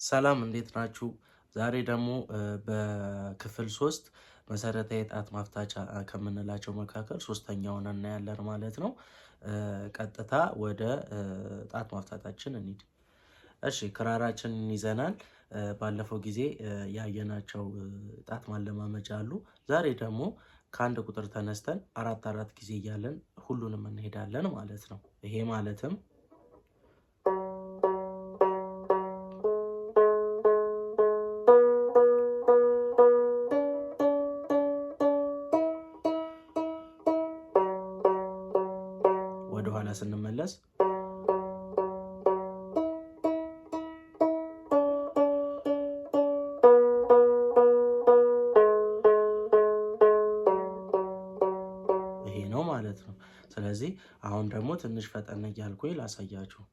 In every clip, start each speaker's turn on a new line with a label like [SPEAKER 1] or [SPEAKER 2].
[SPEAKER 1] ሰላም እንዴት ናችሁ? ዛሬ ደግሞ በክፍል 3 መሰረታዊ የጣት ማፍታቻ ከምንላቸው መካከል ሶስተኛውን እናያለን ማለት ነው። ቀጥታ ወደ ጣት ማፍታታችን እንሂድ። እሺ ክራራችንን ይዘናል። ባለፈው ጊዜ ያየናቸው ጣት ማለማመጃ አሉ። ዛሬ ደግሞ ከአንድ ቁጥር ተነስተን አራት ጊዜ እያለን ሁሉንም እንሄዳለን ማለት ነው። ይሄ ማለትም ወደ ኋላ ስንመለስ ይሄ ነው ማለት ነው። ስለዚህ አሁን ደግሞ ትንሽ ፈጠን እያልኩኝ ላሳያችሁ።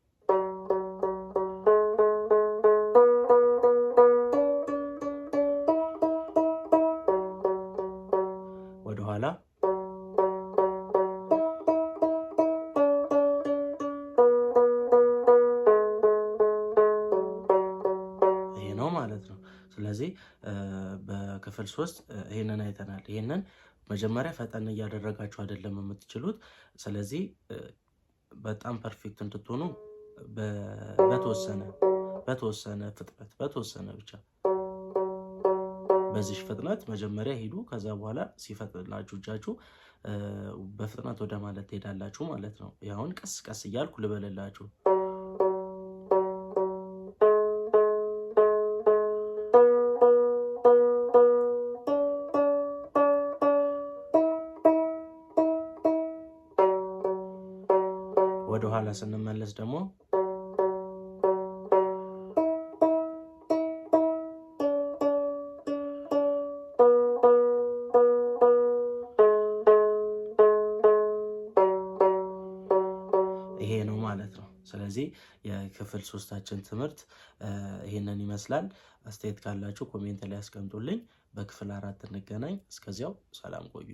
[SPEAKER 1] ወደ ኋላ ማለት ነው። ስለዚህ በክፍል 3 ይሄንን አይተናል። ይሄንን መጀመሪያ ፈጠን እያደረጋችሁ አይደለም የምትችሉት። ስለዚህ በጣም ፐርፌክት እንድትሆኑ በተወሰነ ፍጥነት በተወሰነ ብቻ በዚህ ፍጥነት መጀመሪያ ሄዱ። ከዛ በኋላ ሲፈጥንላችሁ እጃችሁ በፍጥነት ወደ ማለት ትሄዳላችሁ ማለት ነው። ያውን ቀስ ቀስ እያልኩ ልበልላችሁ። ወደ ኋላ ስንመለስ ደግሞ ይሄ ነው ማለት ነው። ስለዚህ የክፍል 3ታችን ትምህርት ይሄንን ይመስላል። አስተያየት ካላችሁ ኮሜንት ላይ አስቀምጡልኝ። በክፍል 4 እንገናኝ። እስከዚያው ሰላም ቆዩ።